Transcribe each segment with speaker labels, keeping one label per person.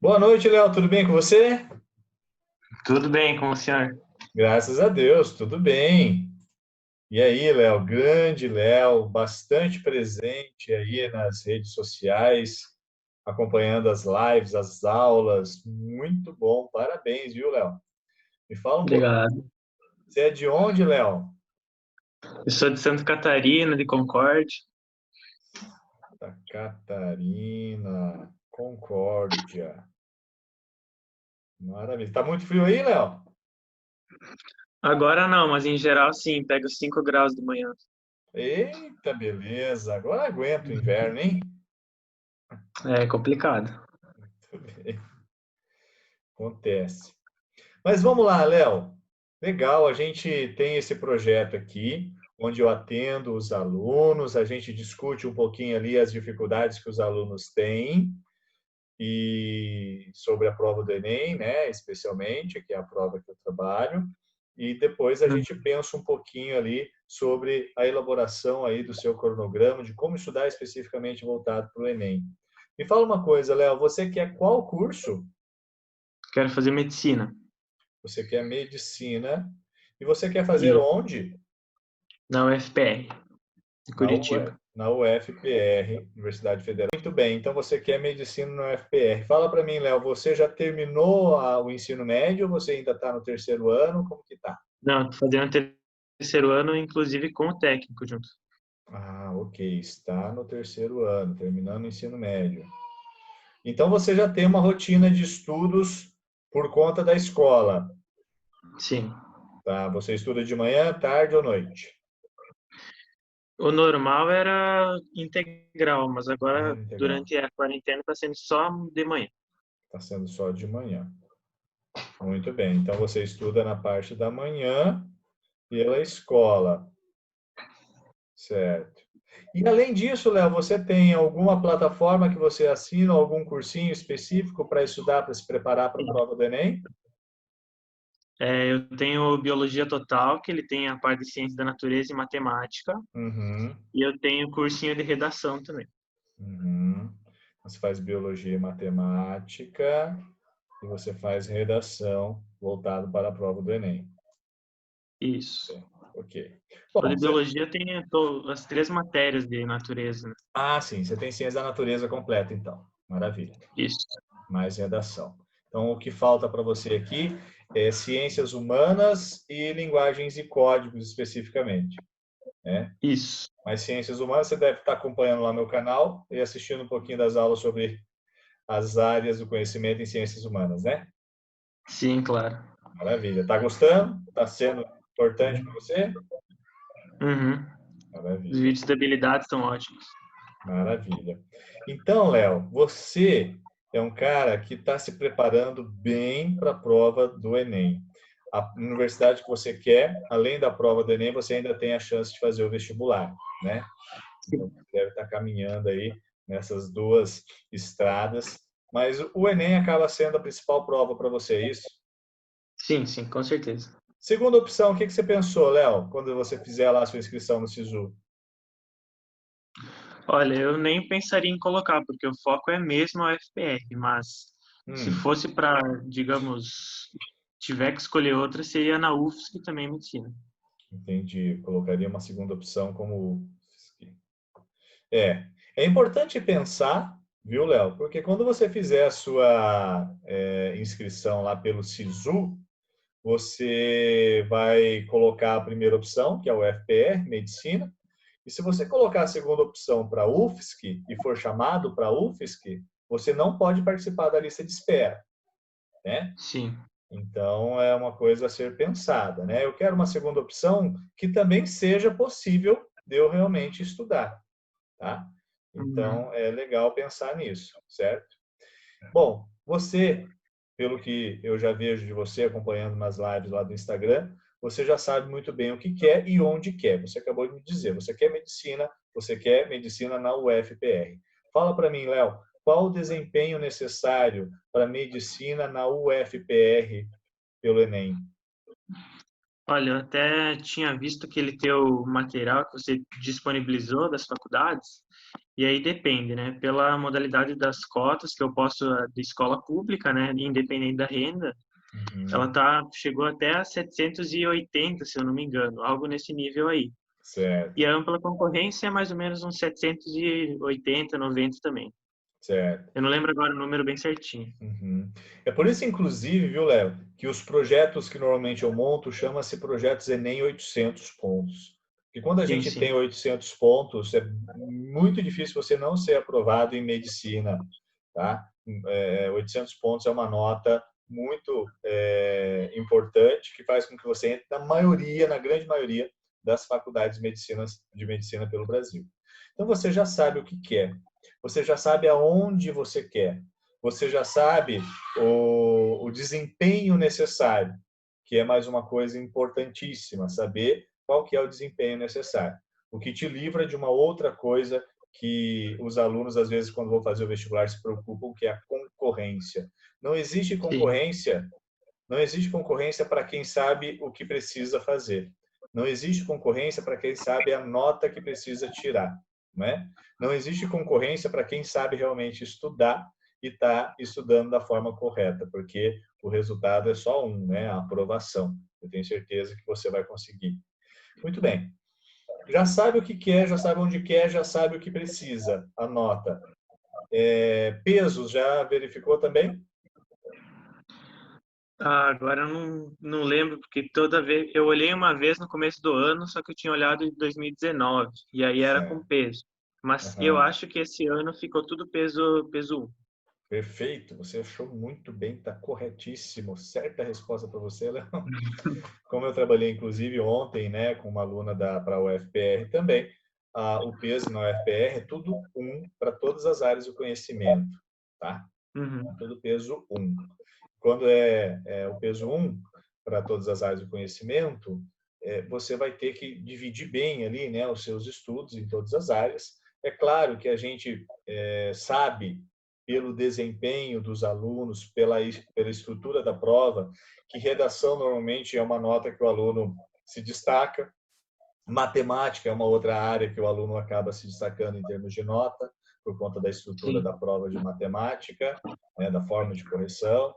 Speaker 1: Boa noite, Léo. Tudo bem com você?
Speaker 2: Tudo bem com o senhor?
Speaker 1: Graças a Deus, tudo bem. E aí, Léo? Grande Léo, bastante presente aí nas redes sociais, acompanhando as lives, as aulas. Muito bom. Parabéns, viu, Léo? Me fala um pouquinho.
Speaker 2: Obrigado.
Speaker 1: Você é de onde, Léo?
Speaker 2: Eu sou de Santa Catarina, de Concórdia.
Speaker 1: Da Catarina, Concórdia. Maravilha. Tá muito frio aí, Léo?
Speaker 2: Agora não, mas em geral sim, pega 5 graus de manhã.
Speaker 1: Eita, beleza. Agora aguento o inverno, hein?
Speaker 2: É complicado.
Speaker 1: Acontece. Mas vamos lá, Léo. Legal, a gente tem esse projeto aqui, onde eu atendo os alunos, a gente discute um pouquinho ali as dificuldades que os alunos têm e sobre a prova do Enem, né, especialmente, que é a prova que eu trabalho, e depois a gente pensa um pouquinho ali sobre a elaboração aí do seu cronograma, de como estudar especificamente voltado para o Enem. Me fala uma coisa, Léo, você quer qual curso?
Speaker 2: Quero fazer medicina.
Speaker 1: Você quer medicina e você quer fazer
Speaker 2: E
Speaker 1: onde?
Speaker 2: na UFPR, em Curitiba.
Speaker 1: Na UFPR, Universidade Federal. Muito bem, então você quer medicina na UFPR. Fala para mim, Léo, você já terminou o ensino médio ou você ainda está no terceiro ano? Como que tá?
Speaker 2: Não, tô fazendo terceiro ano, inclusive com o técnico junto.
Speaker 1: Ah, ok, está no terceiro ano, terminando o ensino médio. Então você já tem uma rotina de estudos por conta da escola,
Speaker 2: Sim.
Speaker 1: tá? Você estuda de manhã, tarde ou noite?
Speaker 2: O normal era integral, mas
Speaker 1: Ah,
Speaker 2: agora,
Speaker 1: integral.
Speaker 2: durante a quarentena, está sendo só de manhã.
Speaker 1: Está sendo só de manhã. Muito bem. Então você estuda na parte da manhã pela escola, certo? E além disso, Léo, você tem alguma plataforma que você assina, algum cursinho específico para estudar, para se preparar para a prova do Enem?
Speaker 2: Eu tenho Biologia Total, que ele tem a parte de Ciência da Natureza e Matemática,
Speaker 1: Uhum,
Speaker 2: e eu tenho cursinho de redação também.
Speaker 1: uhum. Você faz biologia e matemática e você faz redação voltado para a prova do Enem.
Speaker 2: Isso.
Speaker 1: Ok.
Speaker 2: O
Speaker 1: Bom,
Speaker 2: de biologia tem as três matérias de natureza, né?
Speaker 1: sim, você tem ciência da natureza completa, então. Maravilha.
Speaker 2: Isso.
Speaker 1: Mais redação. Então, o que falta para você aqui é ciências humanas e linguagens e códigos especificamente, né?
Speaker 2: Isso.
Speaker 1: Mas ciências humanas você deve estar acompanhando lá meu canal e assistindo um pouquinho das aulas sobre as áreas do conhecimento em ciências humanas, né?
Speaker 2: Sim, claro.
Speaker 1: Maravilha. Está gostando? Está sendo importante para você?
Speaker 2: Uhum. Os
Speaker 1: Maravilha.
Speaker 2: vídeos de habilidades estão ótimos.
Speaker 1: Maravilha. Então, Léo, você é um cara que está se preparando bem para a prova do Enem. A universidade que você quer, além da prova do Enem, você ainda tem a chance de fazer o vestibular, né? Então,
Speaker 2: Sim,
Speaker 1: você deve estar caminhando aí nessas duas estradas. Mas o Enem acaba sendo a principal prova para você, é isso?
Speaker 2: sim, sim, com certeza.
Speaker 1: Segunda opção, o que você pensou, Léo, quando você fizer lá a sua inscrição no SISU?
Speaker 2: Olha, eu nem pensaria em colocar, porque o foco é mesmo a FPR, mas se
Speaker 1: Hum,
Speaker 2: fosse para, digamos, tiver que escolher outra, seria na UFSC também medicina.
Speaker 1: entendi. Colocaria uma segunda opção como é importante pensar, viu, Léo? Porque quando você fizer a sua inscrição lá pelo SISU, você vai colocar a primeira opção, que é o FPR, Medicina, e se você colocar a segunda opção para a UFSC e for chamado para a UFSC, você não pode participar da lista de espera, né?
Speaker 2: Sim.
Speaker 1: Então, é uma coisa a ser pensada, né? Eu quero uma segunda opção que também seja possível de eu realmente estudar, tá?
Speaker 2: Uhum.
Speaker 1: Então, é legal pensar nisso, certo? Bom, você, pelo que eu já vejo de você acompanhando nas lives lá do Instagram, você já sabe muito bem o que quer e onde quer. Você acabou de me dizer, você quer medicina na UFPR. Fala para mim, Léo, qual o desempenho necessário para medicina na UFPR pelo Enem?
Speaker 2: Olha, eu até tinha visto aquele teu material que você disponibilizou das faculdades, e aí depende, né? Pela modalidade das cotas que eu posso de escola pública, né, independente da renda, ela
Speaker 1: Uhum,
Speaker 2: chegou até a 780, se eu não me engano, algo nesse nível aí. E
Speaker 1: certo,
Speaker 2: a ampla concorrência é mais ou menos uns 780, 90 também.
Speaker 1: certo.
Speaker 2: Eu não lembro agora o número bem certinho.
Speaker 1: Uhum. É por isso, inclusive, viu, Léo, que os projetos que normalmente eu monto chama-se projetos Enem 800 pontos. Porque quando a
Speaker 2: Sim,
Speaker 1: gente tem
Speaker 2: sim.
Speaker 1: 800 pontos, é muito difícil você não ser aprovado em medicina, tá? 800 pontos é uma nota muito importante que faz com que você entre na maioria, na grande maioria das faculdades de medicina pelo Brasil. Então você já sabe o que quer, você já sabe aonde você quer, você já sabe o desempenho necessário, que é mais uma coisa importantíssima, saber qual que é o desempenho necessário. O que te livra de uma outra coisa que os alunos, às vezes, quando vão fazer o vestibular, se preocupam, que é a concorrência. Não existe
Speaker 2: Sim,
Speaker 1: concorrência, não existe concorrência para quem sabe o que precisa fazer. Não existe concorrência para quem sabe a nota que precisa tirar, né? Não existe concorrência para quem sabe realmente estudar e está estudando da forma correta, porque o resultado é só um, né? A aprovação. Eu tenho certeza que você vai conseguir. Muito bem. Já sabe o que quer, já sabe onde quer, já sabe o que precisa. Anota. Pesos, já verificou também?
Speaker 2: ah, agora eu não lembro, porque toda vez. Eu olhei uma vez no começo do ano, só que eu tinha olhado em 2019, e aí era com
Speaker 1: Certo.
Speaker 2: peso. Mas eu
Speaker 1: Uhum.
Speaker 2: acho que esse ano ficou tudo peso 1.
Speaker 1: Perfeito, você achou muito bem, está corretíssimo. Certa resposta para você, Léo. Como eu trabalhei, inclusive, ontem, né, com uma aluna para a UFPR também, o peso na UFPR é tudo um para todas as áreas do conhecimento, tá?
Speaker 2: Uhum.
Speaker 1: É tudo peso um. Quando o peso um para todas as áreas do conhecimento, você vai ter que dividir bem ali, né, os seus estudos em todas as áreas. É claro que a gente sabe, pelo desempenho dos alunos, pela estrutura da prova, que redação normalmente é uma nota que o aluno se destaca, matemática é uma outra área que o aluno acaba se destacando em termos de nota, por conta da estrutura
Speaker 2: Sim,
Speaker 1: da prova de matemática, né, da forma de correção.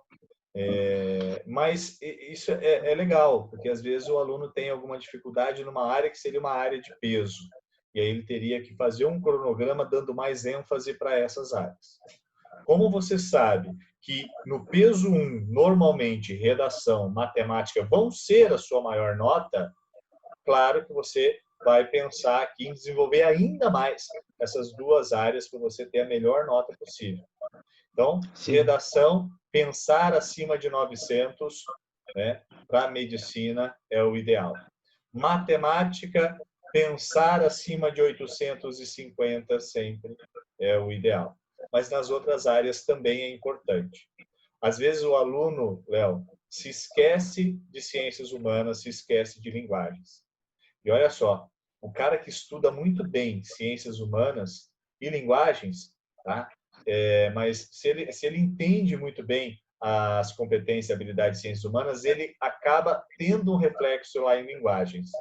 Speaker 1: Mas isso é legal, porque às vezes o aluno tem alguma dificuldade numa área que seria uma área de peso. E aí ele teria que fazer um cronograma dando mais ênfase para essas áreas. Como você sabe que no peso 1, normalmente redação, matemática vão ser a sua maior nota, claro que você vai pensar aqui em desenvolver ainda mais essas duas áreas para você ter a melhor nota possível. Então,
Speaker 2: sim.
Speaker 1: redação, pensar acima de 900, né, para medicina é o ideal. Matemática, pensar acima de 850 sempre é o ideal. Mas nas outras áreas também é importante. Às vezes o aluno, Léo, se esquece de ciências humanas, se esquece de linguagens. E olha só, o cara que estuda muito bem ciências humanas e linguagens, tá? Mas se ele entende muito bem as competências e habilidades de ciências humanas, ele acaba tendo um reflexo lá em linguagens.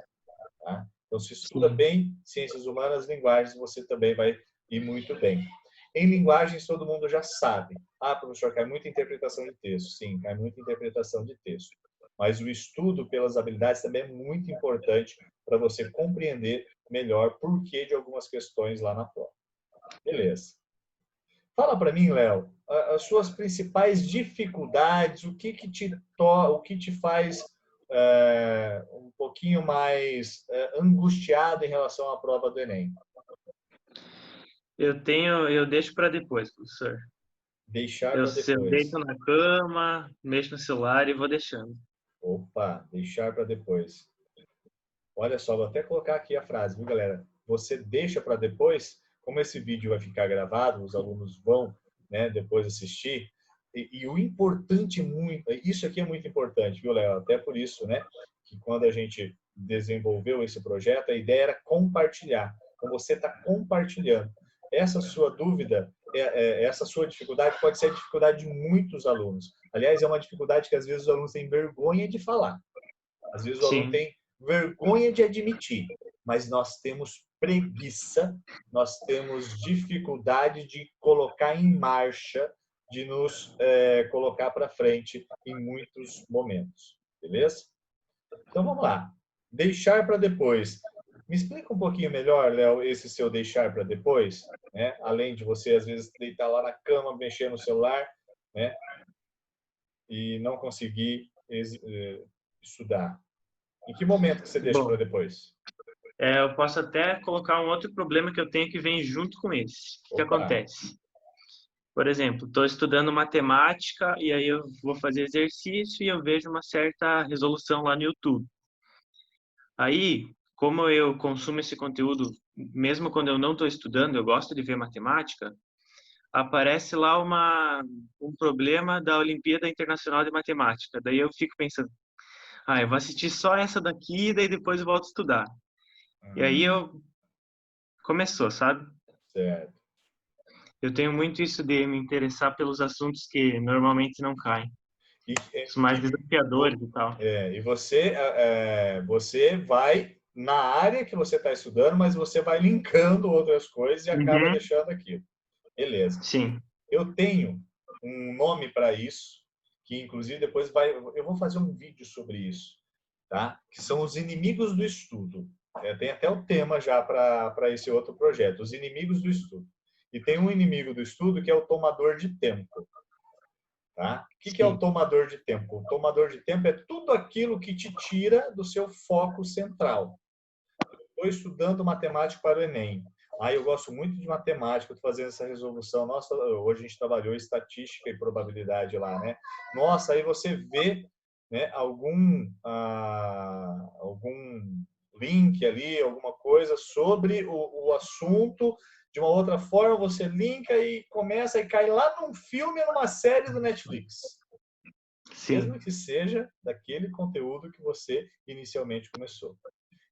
Speaker 1: Tá? Então, se estuda
Speaker 2: Sim.
Speaker 1: bem ciências humanas, linguagens, você também vai ir muito bem. Em linguagens, todo mundo já sabe. Ah, professor, cai muita interpretação de texto. Sim, cai muita interpretação de texto. Mas o estudo pelas habilidades também é muito importante para você compreender melhor o porquê de algumas questões lá na prova. Beleza. Fala para mim, Léo, as suas principais dificuldades, o que te faz um pouquinho mais angustiado em relação à prova do Enem?
Speaker 2: Eu deixo para depois, professor.
Speaker 1: Deixar
Speaker 2: Eu,
Speaker 1: para
Speaker 2: eu deito
Speaker 1: depois.
Speaker 2: na cama, mexo no celular e vou deixando.
Speaker 1: Opa, deixar para depois. Olha só, vou até colocar aqui a frase, viu, galera? Você deixa para depois, como esse vídeo vai ficar gravado, os alunos vão, né, depois assistir. E o importante muito, isso aqui é muito importante, viu, Léo? Até por isso, né, que quando a gente desenvolveu esse projeto, a ideia era compartilhar. Então você está compartilhando. Essa sua dúvida, essa sua dificuldade pode ser a dificuldade de muitos alunos. Aliás, é uma dificuldade que às vezes os alunos têm vergonha de falar. Às vezes o aluno
Speaker 2: Sim.
Speaker 1: tem vergonha de admitir, mas nós temos preguiça, nós temos dificuldade de colocar em marcha, de nos colocar para frente em muitos momentos, beleza? Então vamos lá. Deixar para depois. Me explica um pouquinho melhor, Léo, esse seu deixar para depois, né? Além de você às vezes deitar lá na cama, mexer no celular, né? E não conseguir estudar. Em que momento que você deixa para
Speaker 2: Bom,
Speaker 1: depois?
Speaker 2: eu posso até colocar um outro problema que eu tenho que vem junto com esse. O que
Speaker 1: Opa.
Speaker 2: acontece? Por exemplo, estou estudando matemática e aí eu vou fazer exercício e eu vejo uma certa resolução lá no YouTube. Aí, como eu consumo esse conteúdo, mesmo quando eu não estou estudando, eu gosto de ver matemática, aparece lá um problema da Olimpíada Internacional de Matemática. Daí eu fico pensando, eu vou assistir só essa daqui, daí depois eu volto a estudar. E aí começou, sabe?
Speaker 1: Certo.
Speaker 2: Eu tenho muito isso de me interessar pelos assuntos que normalmente não caem.
Speaker 1: E,
Speaker 2: Os mais desafiadores e tal.
Speaker 1: e você vai na área que você está estudando, mas você vai linkando outras coisas e acaba
Speaker 2: Uhum,
Speaker 1: deixando aquilo. Beleza.
Speaker 2: sim.
Speaker 1: Eu tenho um nome para isso, que inclusive depois eu vou fazer um vídeo sobre isso, tá? Que são os inimigos do estudo. Tem até o tema já para esse outro projeto, os inimigos do estudo. E tem um inimigo do estudo que é o tomador de tempo. Tá? O que é o
Speaker 2: Sim.
Speaker 1: tomador de tempo? O tomador de tempo é tudo aquilo que te tira do seu foco central. Estou estudando matemática para o Enem. Eu gosto muito de matemática, estou fazendo essa resolução. Nossa, hoje a gente trabalhou estatística e probabilidade lá, né? Nossa, aí você vê, né, algum link ali, alguma coisa sobre o assunto. De uma outra forma, você linka e começa e cai lá num filme ou numa série do Netflix. Mesmo
Speaker 2: Sim.
Speaker 1: que seja daquele conteúdo que você inicialmente começou.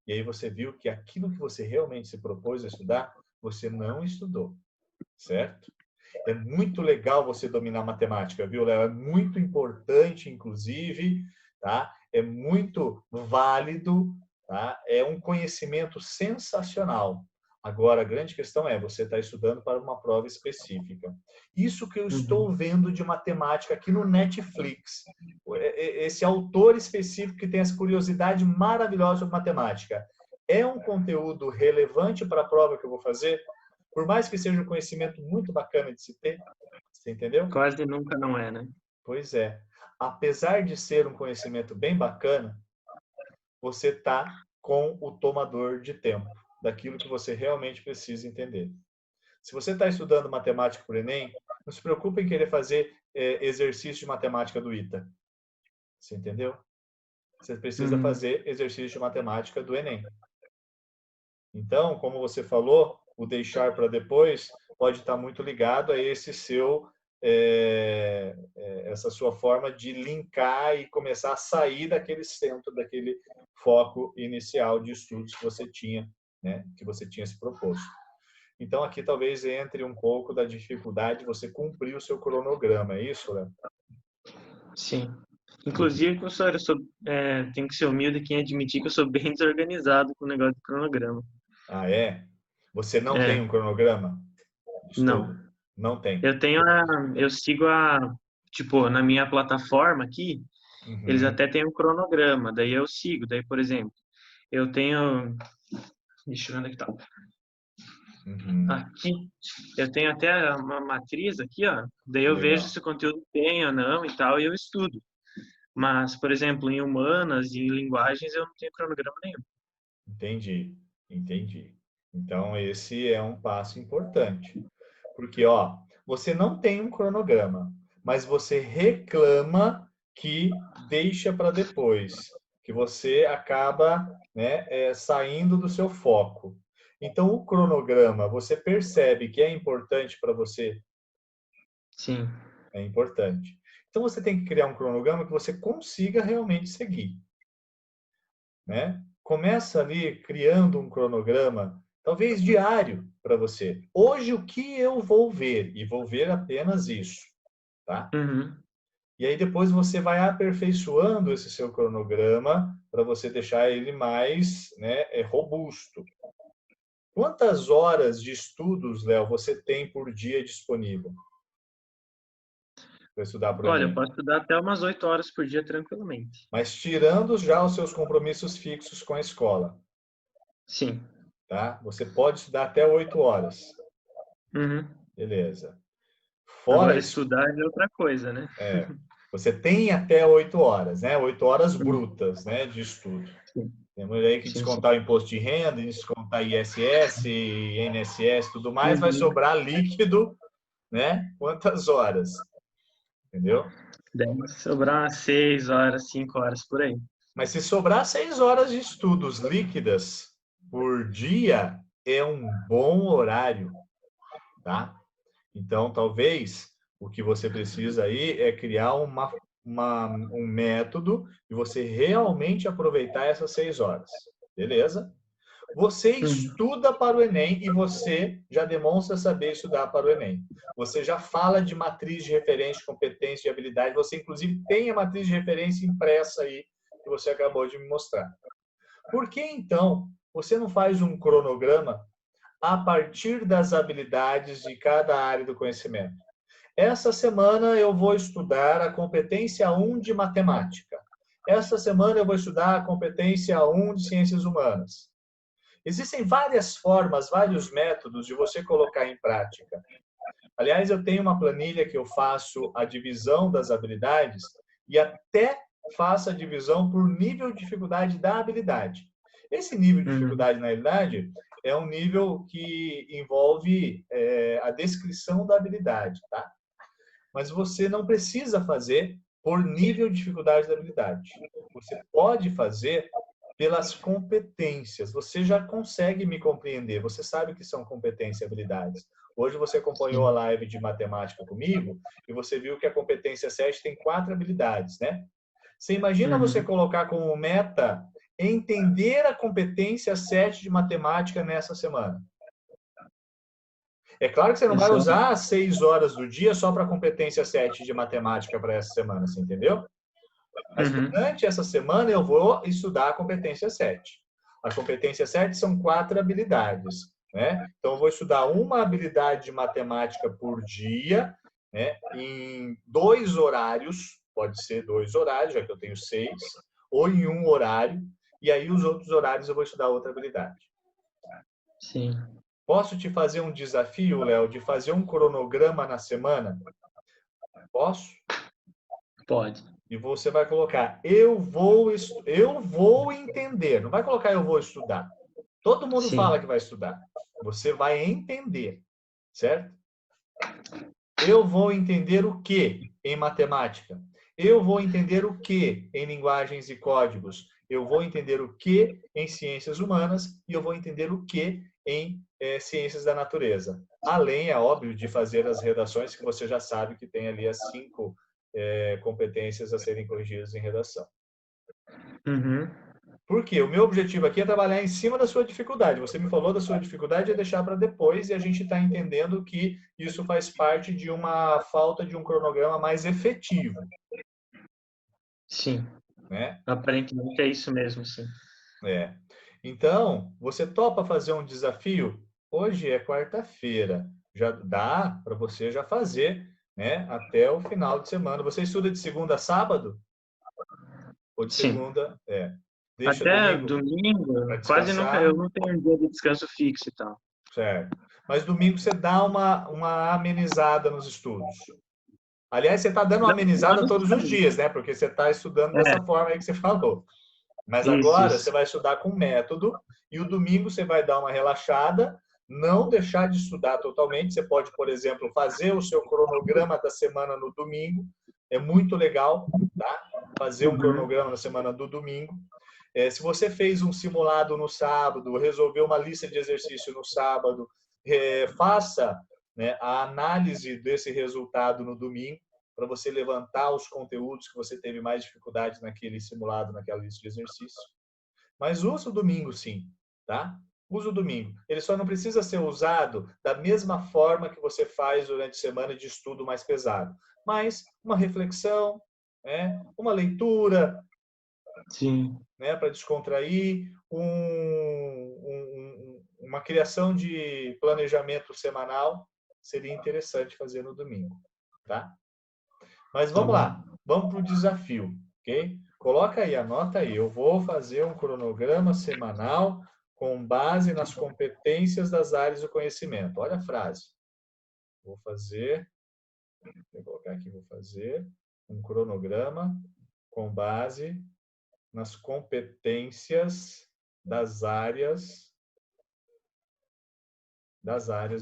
Speaker 1: E aí você viu que aquilo que você realmente se propôs a estudar, você não estudou, certo? É muito legal você dominar matemática, viu, Léo? É muito importante, inclusive, tá? É muito válido, tá? É um conhecimento sensacional. Agora, a grande questão é, você está estudando para uma prova específica. Isso que eu estou
Speaker 2: Uhum.
Speaker 1: vendo de matemática aqui no Netflix. Esse autor específico que tem essa curiosidade maravilhosa sobre matemática. É um conteúdo relevante para a prova que eu vou fazer? Por mais que seja um conhecimento muito bacana de se ter, você entendeu?
Speaker 2: Quase nunca não é, né?
Speaker 1: Pois é. Apesar de ser um conhecimento bem bacana, você está com o tomador de tempo, daquilo que você realmente precisa entender. Se você está estudando matemática para o Enem, não se preocupe em querer fazer exercício de matemática do ITA. Você entendeu? Você precisa
Speaker 2: Uhum.
Speaker 1: fazer exercício de matemática do Enem. Então, como você falou, o deixar para depois pode estar muito ligado a esse essa sua forma de linkar e começar a sair daquele centro, daquele foco inicial de estudos que você tinha, né, que você tinha se proposto. Então, aqui talvez entre um pouco da dificuldade de você cumprir o seu cronograma, é isso, Léo?
Speaker 2: Sim. Inclusive, professor, tenho que ser humilde aqui em admitir que eu sou bem desorganizado com o negócio de cronograma.
Speaker 1: Ah, é? Você não tem
Speaker 2: É,
Speaker 1: um cronograma de
Speaker 2: não.
Speaker 1: estudo? Não tem.
Speaker 2: Eu sigo tipo, na minha plataforma aqui, eles
Speaker 1: Uhum,
Speaker 2: até têm um cronograma, daí eu sigo. Daí, por exemplo, eu tenho, deixa eu ver onde é que tá.
Speaker 1: uhum.
Speaker 2: Aqui, eu tenho até uma matriz aqui, ó. Daí eu vejo
Speaker 1: Legal.
Speaker 2: se o conteúdo tem ou não e tal, e eu estudo. Mas, por exemplo, em humanas e em linguagens eu não tenho cronograma nenhum.
Speaker 1: Entendi, entendi. Então, esse é um passo importante. Porque, ó, você não tem um cronograma, mas você reclama que deixa para depois, que você acaba, né, saindo do seu foco. Então, o cronograma, você percebe que é importante para você?
Speaker 2: Sim.
Speaker 1: É importante. Então, você tem que criar um cronograma que você consiga realmente seguir, né? Começa ali criando um cronograma, talvez diário para você. Hoje o que eu vou ver? E vou ver apenas isso, tá?
Speaker 2: Uhum.
Speaker 1: E E aí depois você vai aperfeiçoando esse seu cronograma para você deixar ele mais, né, robusto. Quantas horas de estudos, Léo, você tem por dia disponível para estudar para o
Speaker 2: Olha, eu
Speaker 1: Enem?
Speaker 2: posso estudar até umas 8 horas por dia tranquilamente.
Speaker 1: Mas tirando já os seus compromissos fixos com a escola,
Speaker 2: Sim.
Speaker 1: tá? Você pode estudar até 8 horas.
Speaker 2: Uhum.
Speaker 1: Beleza. Fora
Speaker 2: Agora,
Speaker 1: isso,
Speaker 2: estudar é outra coisa, né?
Speaker 1: você tem até 8 horas, né? 8 horas
Speaker 2: Uhum.
Speaker 1: brutas, né, de estudo.
Speaker 2: Sim,
Speaker 1: Temos aí que
Speaker 2: sim, sim.
Speaker 1: descontar o imposto de renda, descontar ISS, INSS, tudo mais, vai
Speaker 2: Uhum.
Speaker 1: sobrar líquido, né? Quantas horas? Entendeu?
Speaker 2: Deve sobrar 6 horas, 5 horas por aí.
Speaker 1: Mas se sobrar 6 horas de estudos líquidas por dia, é um bom horário, tá? Então, talvez o que você precisa aí é criar um método de você realmente aproveitar essas 6 horas. Beleza? Você
Speaker 2: Uhum.
Speaker 1: estuda para o Enem e você já demonstra saber estudar para o Enem. Você já fala de matriz de referência, de competência, de habilidade. Você, inclusive, tem a matriz de referência impressa aí que você acabou de me mostrar. Por que, então, você não faz um cronograma a partir das habilidades de cada área do conhecimento? Essa semana eu vou estudar a competência 1 de matemática. Essa semana eu vou estudar a competência 1 de ciências humanas. Existem várias formas, vários métodos de você colocar em prática. Aliás, eu tenho uma planilha que eu faço a divisão das habilidades e até faço a divisão por nível de dificuldade da habilidade. Esse nível de
Speaker 2: Uhum.
Speaker 1: dificuldade na habilidade é um nível que envolve a descrição da habilidade, tá? Mas você não precisa fazer por nível de dificuldade da habilidade. Você pode fazer pelas competências. Você já consegue me compreender, você sabe o que são competências e habilidades. Hoje você acompanhou a
Speaker 2: Sim.
Speaker 1: live de matemática comigo e você viu que a competência 7 tem 4 habilidades, né? Você imagina você
Speaker 2: Uhum.
Speaker 1: colocar como meta entender a competência 7 de matemática nessa semana. É claro que você não vai
Speaker 2: Esse é
Speaker 1: usar as 6 horas do dia só para a competência 7 de matemática para essa semana, você entendeu? Mas
Speaker 2: Uhum.
Speaker 1: durante essa semana eu vou estudar a competência 7. A competência 7 são 4 habilidades, né? Então eu vou estudar uma habilidade de matemática por dia, né? Em 2 horários, pode ser 2 horários, já que eu tenho 6, ou em um horário, e aí os outros horários eu vou estudar outra habilidade.
Speaker 2: Sim.
Speaker 1: Posso te fazer um desafio, Léo, de fazer um cronograma na semana? Posso?
Speaker 2: Pode.
Speaker 1: E você vai colocar, eu vou entender. Não vai colocar eu vou estudar. Todo mundo fala
Speaker 2: Sim.
Speaker 1: que vai estudar. Você vai entender, certo? Eu vou entender o que em matemática? Eu vou entender o que em linguagens e códigos? Eu vou entender o que em ciências humanas e eu vou entender o que em ciências da natureza. Além, é óbvio, de fazer as redações que você já sabe que tem ali as 5 competências a serem corrigidas em redação.
Speaker 2: Uhum.
Speaker 1: Porque o meu objetivo aqui é trabalhar em cima da sua dificuldade. Você me falou da sua dificuldade, é deixar para depois e a gente está entendendo que isso faz parte de uma falta de um cronograma mais efetivo,
Speaker 2: Sim.
Speaker 1: né?
Speaker 2: Aparentemente é isso mesmo, sim.
Speaker 1: É. Então, você topa fazer um desafio? Hoje é quarta-feira. Já dá para você já fazer, né? Até o final de semana. Você estuda de segunda a sábado? Ou de
Speaker 2: Sim.
Speaker 1: segunda? Deixa
Speaker 2: Até
Speaker 1: domingo para
Speaker 2: domingo, quase nunca, eu
Speaker 1: descansar?
Speaker 2: não tenho um dia de descanso fixo e tal.
Speaker 1: Certo. Mas domingo você dá uma amenizada nos estudos. Aliás, você está dando uma
Speaker 2: Não, não
Speaker 1: amenizada todos os
Speaker 2: necessariamente.
Speaker 1: dias, né? Porque você está estudando dessa
Speaker 2: É,
Speaker 1: forma aí que você falou. Mas
Speaker 2: isso,
Speaker 1: agora você
Speaker 2: isso.
Speaker 1: vai estudar com método e o domingo você vai dar uma relaxada, não deixar de estudar totalmente. Você pode, por exemplo, fazer o seu cronograma da semana no domingo. É muito legal, tá? Fazer um
Speaker 2: Uhum.
Speaker 1: cronograma na semana do domingo. Se você fez um simulado no sábado, resolveu uma lista de exercício no sábado, faça, né, a análise desse resultado no domingo para você levantar os conteúdos que você teve mais dificuldade naquele simulado, naquela lista de exercício. Mas use o domingo sim, tá? Use o domingo. Ele só não precisa ser usado da mesma forma que você faz durante a semana de estudo mais pesado. Mas uma reflexão, né? Uma leitura,
Speaker 2: Sim.
Speaker 1: né, para descontrair, uma criação de planejamento semanal seria interessante fazer no domingo, tá? Mas
Speaker 2: Tá
Speaker 1: vamos
Speaker 2: bom.
Speaker 1: lá, vamos para o desafio, ok? Coloca aí, anota aí. Eu vou fazer um cronograma semanal com base nas competências das áreas do conhecimento. Olha a frase. Vou colocar aqui, vou fazer um cronograma com base nas competências das áreas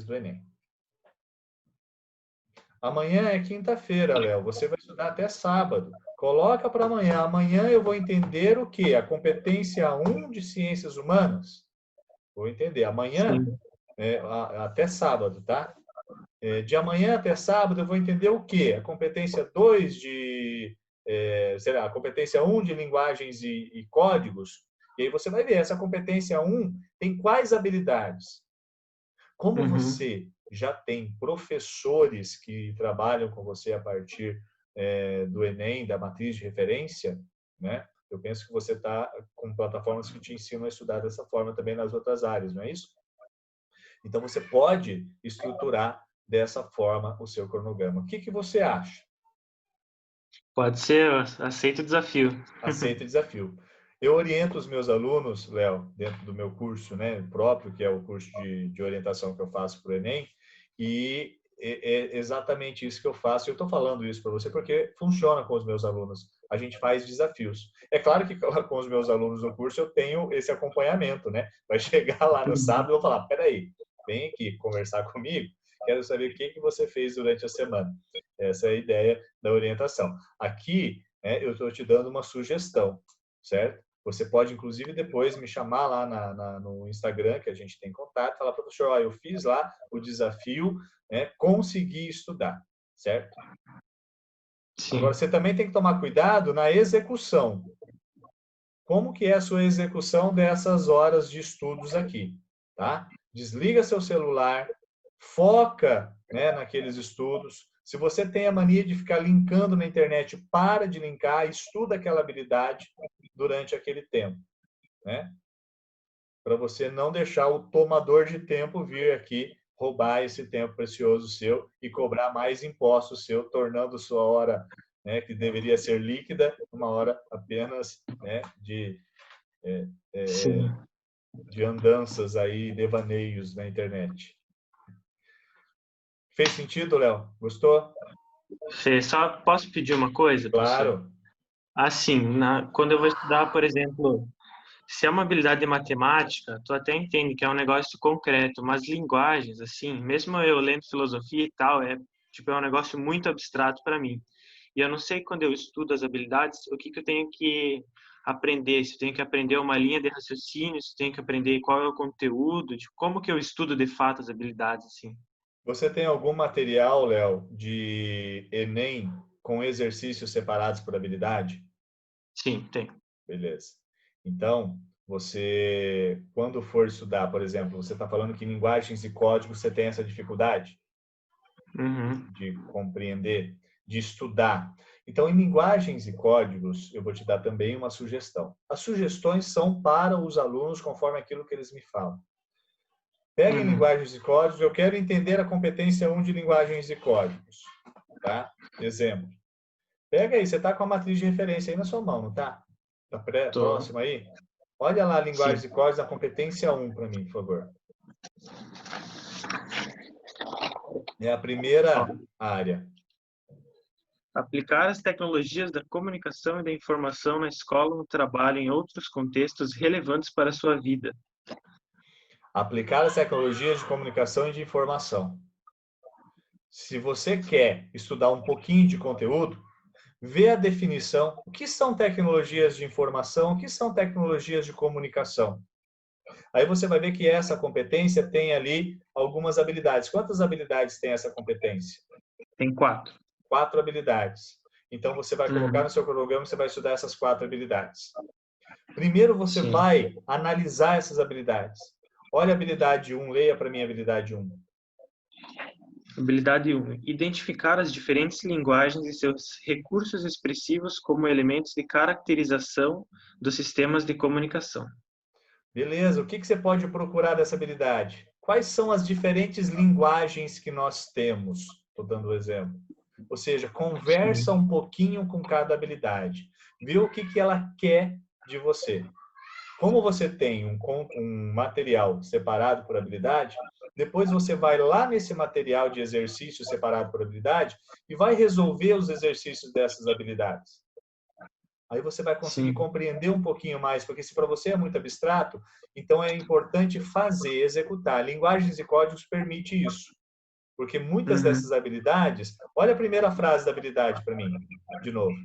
Speaker 1: do Enem. Amanhã é quinta-feira, Léo. Você vai estudar até sábado. Coloca para amanhã. Amanhã eu vou entender o quê? A competência 1 de ciências humanas. Vou entender. Amanhã,
Speaker 2: Sim.
Speaker 1: até sábado, tá? De amanhã até sábado eu vou entender o quê? A competência 2 de, sei lá, a competência 1 de linguagens e códigos. E aí você vai ver, essa competência 1 tem quais habilidades? Como
Speaker 2: Uhum.
Speaker 1: você já tem professores que trabalham com você a partir do Enem, da matriz de referência, né? Eu penso que você está com plataformas que te ensinam a estudar dessa forma também nas outras áreas, não é isso? Então, você pode estruturar dessa forma o seu cronograma. O que, que você acha?
Speaker 2: Pode ser, eu aceito o desafio.
Speaker 1: Aceita o desafio. Eu oriento os meus alunos, Léo, dentro do meu curso, né, próprio, que é o curso de orientação que eu faço para o Enem, e é exatamente isso que eu faço. Eu estou falando isso para você porque funciona com os meus alunos. A gente faz desafios. É claro que com os meus alunos do curso eu tenho esse acompanhamento, né? Vai chegar lá no sábado e eu vou falar, peraí, vem aqui conversar comigo, quero saber o que, que você fez durante a semana. Essa é a ideia da orientação. Aqui, eu estou te dando uma sugestão, certo? Você pode, inclusive, depois me chamar lá no Instagram, que a gente tem contato, falar, professor, ó, eu fiz lá o desafio, né, consegui estudar, certo? Agora,
Speaker 2: Sim.
Speaker 1: você também tem que tomar cuidado na execução. Como que é a sua execução dessas horas de estudos aqui, tá? Desliga seu celular, foca, né, naqueles estudos. Se você tem a mania de ficar linkando na internet, para de linkar, estuda aquela habilidade durante aquele tempo, né? Para você não deixar o tomador de tempo vir aqui roubar esse tempo precioso seu e cobrar mais impostos seu, tornando sua hora, né, que deveria ser líquida, uma hora apenas, né,
Speaker 2: Sim.
Speaker 1: de andanças aí, devaneios na internet. Fez sentido, Léo? Gostou?
Speaker 2: Fê, só posso pedir uma coisa, professor?
Speaker 1: Claro.
Speaker 2: Assim, quando eu vou estudar, por exemplo, se é uma habilidade de matemática, tu até entende que é um negócio concreto, mas linguagens, assim, mesmo eu lendo filosofia e tal, tipo, é um negócio muito abstrato para mim. E eu não sei quando eu estudo as habilidades, o que que eu tenho que aprender, se eu tenho que aprender uma linha de raciocínio, se eu tenho que aprender qual é o conteúdo, tipo, como que eu estudo de fato as habilidades, assim.
Speaker 1: Você tem algum material, Léo, de Enem com exercícios separados por habilidade?
Speaker 2: Sim, tem.
Speaker 1: Beleza. Então, você, quando for estudar, por exemplo, você está falando que linguagens e códigos você tem essa dificuldade
Speaker 2: Uhum.
Speaker 1: de compreender, de estudar. Então, em linguagens e códigos, eu vou te dar também uma sugestão. As sugestões são para os alunos conforme aquilo que eles me falam. Pega em
Speaker 2: Uhum.
Speaker 1: linguagens e códigos, eu quero entender a competência 1 de linguagens e códigos. Tá? Exemplo. Pega aí, você está com a matriz de referência aí na sua mão, não está? Está
Speaker 2: Tô.
Speaker 1: próximo aí? Olha lá, linguagens
Speaker 2: Sim.
Speaker 1: e códigos, a competência 1 para mim, por favor. É a
Speaker 2: Ó,
Speaker 1: primeira área.
Speaker 2: aplicar as tecnologias da comunicação e da informação na escola, no trabalho, em outros contextos relevantes para a sua vida.
Speaker 1: Aplicar as tecnologias de comunicação e de informação. Se você quer estudar um pouquinho de conteúdo, vê a definição. O que são tecnologias de informação? O que são tecnologias de comunicação? Aí você vai ver que essa competência tem ali algumas habilidades. Quantas habilidades tem essa competência?
Speaker 2: Tem 4.
Speaker 1: 4 habilidades. Então você vai colocar
Speaker 2: Uhum.
Speaker 1: no seu cronograma, você vai estudar essas 4 habilidades. Primeiro você
Speaker 2: Sim.
Speaker 1: vai analisar essas habilidades. Olha a habilidade 1, leia para mim a habilidade 1.
Speaker 2: Habilidade 1. Identificar as diferentes linguagens e seus recursos expressivos como elementos de caracterização dos sistemas de comunicação.
Speaker 1: Beleza, o que que você pode procurar dessa habilidade? Quais são as diferentes linguagens que nós temos? Estou dando um exemplo. Ou seja, conversa
Speaker 2: Sim.
Speaker 1: um pouquinho com cada habilidade. Vê o que que ela quer de você. Como você tem um material separado por habilidade, depois você vai lá nesse material de exercício separado por habilidade e vai resolver os exercícios dessas habilidades. Aí você vai conseguir
Speaker 2: Sim.
Speaker 1: compreender um pouquinho mais, porque se para você é muito abstrato, então é importante fazer, executar. Linguagens e códigos permite isso, porque muitas
Speaker 2: Uhum.
Speaker 1: dessas habilidades, olha a primeira frase da habilidade para mim, de novo,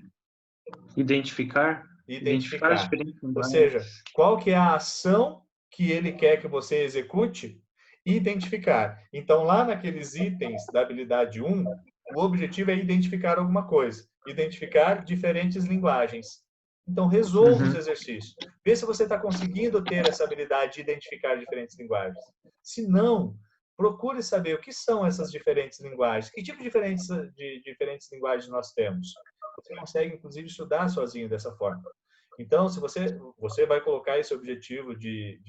Speaker 2: Identificar. Identificar as
Speaker 1: identificar.
Speaker 2: diferentes
Speaker 1: Ou seja,
Speaker 2: linguagens.
Speaker 1: qual que é a ação que ele quer que você execute? Identificar. Então, lá naqueles itens da habilidade 1, o objetivo é identificar alguma coisa. Identificar diferentes linguagens. Então, resolva os
Speaker 2: Uhum.
Speaker 1: exercícios. Vê se você está conseguindo ter essa habilidade de identificar diferentes linguagens. Se não, procure saber o que são essas diferentes linguagens. Que tipo de diferentes linguagens nós temos? Você consegue, inclusive, estudar sozinho dessa forma. Então, se você vai colocar esse objetivo de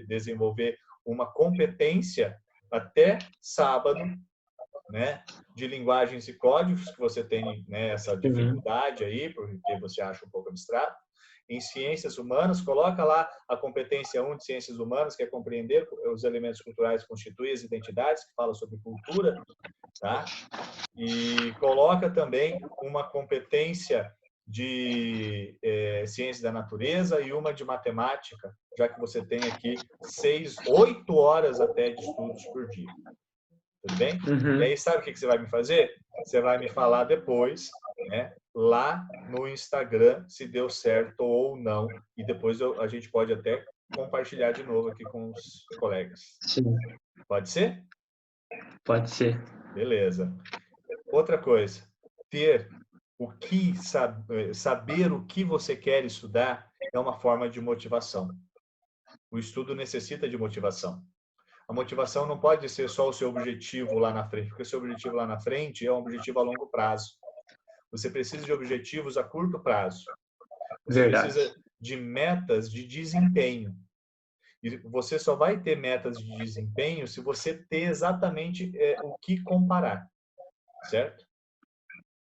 Speaker 1: desenvolver uma competência até sábado, né, de linguagens e códigos, que você tem, né, essa
Speaker 2: Sim.
Speaker 1: dificuldade aí, porque você acha um pouco abstrato. Em ciências humanas, coloca lá a competência 1 de ciências humanas, que é compreender os elementos culturais que constituem as identidades, que fala sobre cultura, tá? E coloca também uma competência de ciência da natureza e uma de matemática, já que você tem aqui 8 horas até de estudos por dia. Tudo bem? E
Speaker 2: Uhum.
Speaker 1: aí, sabe o que você vai me fazer? Você vai me falar depois, né, lá no Instagram, se deu certo ou não. E depois a gente pode até compartilhar de novo aqui com os colegas.
Speaker 2: Sim.
Speaker 1: Pode ser?
Speaker 2: Pode ser.
Speaker 1: Beleza. Outra coisa, ter saber o que você quer estudar é uma forma de motivação. O estudo necessita de motivação. A motivação não pode ser só o seu objetivo lá na frente, porque o seu objetivo lá na frente é um objetivo a longo prazo. Você precisa de objetivos a curto prazo. Você
Speaker 2: Verdade.
Speaker 1: precisa de metas de desempenho. E você só vai ter metas de desempenho se você ter exatamente o que comparar, certo?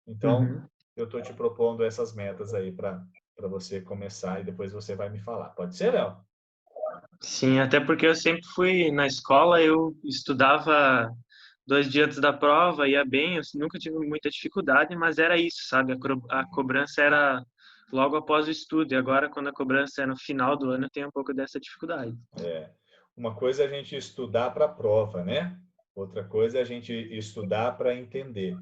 Speaker 1: Então,
Speaker 2: Uhum.
Speaker 1: eu estou te propondo essas metas aí para você começar e depois você vai me falar. Pode ser, Léo?
Speaker 2: Sim, até porque eu sempre fui na escola, eu estudava 2 dias antes da prova, ia bem, eu nunca tive muita dificuldade, mas era isso, sabe? A cobrança era logo após o estudo, e agora, quando a cobrança é no final do ano, eu tenho um pouco dessa dificuldade.
Speaker 1: Uma coisa é a gente estudar para a prova, né? Outra coisa é a gente estudar para entender.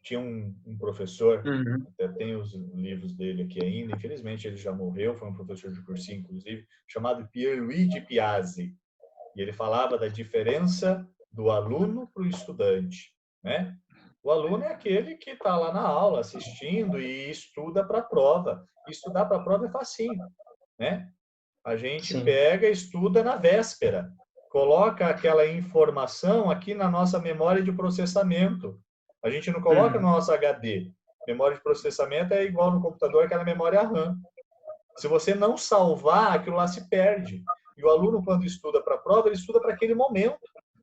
Speaker 1: Tinha um professor,
Speaker 2: Uhum.
Speaker 1: até tenho os livros dele aqui ainda, infelizmente ele já morreu, foi um professor de cursinho, inclusive, chamado Pierluigi Piazzi. E ele falava da diferença do aluno para o estudante, né? O aluno é aquele que está lá na aula assistindo e estuda para a prova. E estudar para a prova é facinho, né? A gente
Speaker 2: Sim.
Speaker 1: pega e estuda na véspera, coloca aquela informação aqui na nossa memória de processamento. A gente não coloca no
Speaker 2: Uhum.
Speaker 1: nosso HD. Memória de processamento é igual no computador, aquela memória RAM. Se você não salvar, aquilo lá se perde. E o aluno, quando estuda para a prova, ele estuda para aquele momento.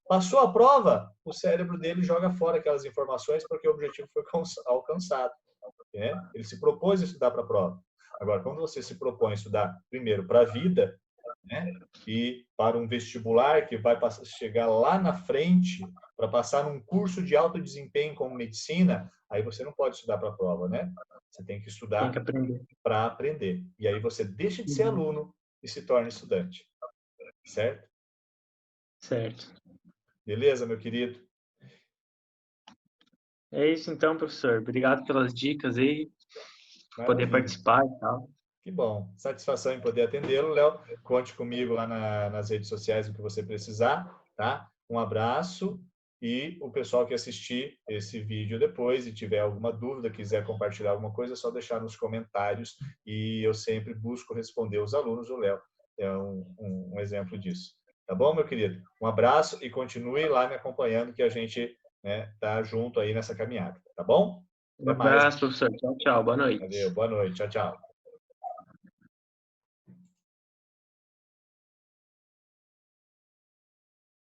Speaker 1: Passou a prova, o cérebro dele joga fora aquelas informações porque o objetivo foi alcançado. Né? Ele se propôs a estudar para a prova. Agora, quando você se propõe a estudar primeiro para a vida, né? E para um vestibular que vai chegar lá na frente para passar num curso de alto desempenho como medicina, aí você não pode estudar para a prova, né? Você tem que
Speaker 2: Tem que
Speaker 1: estudar
Speaker 2: aprender.
Speaker 1: para aprender. E aí você deixa de ser
Speaker 2: Uhum.
Speaker 1: aluno e se torna estudante, certo?
Speaker 2: Certo.
Speaker 1: Beleza, meu querido?
Speaker 2: É isso então, professor. Obrigado pelas dicas aí, por poder
Speaker 1: Maravilha.
Speaker 2: participar e tal.
Speaker 1: Que bom. Satisfação em poder atendê-lo, Léo. Conte comigo lá nas redes sociais o que você precisar, tá? Um abraço e o pessoal que assistir esse vídeo depois e tiver alguma dúvida, quiser compartilhar alguma coisa, é só deixar nos comentários e eu sempre busco responder os alunos. O Léo é um exemplo disso. Tá bom, meu querido? Um abraço e continue lá me acompanhando que a gente né, tá junto aí nessa caminhada, tá bom?
Speaker 2: Um
Speaker 1: Até mais.
Speaker 2: abraço, professor. Tchau, tchau. Boa
Speaker 1: Valeu,
Speaker 2: noite.
Speaker 1: boa noite. Tchau, tchau.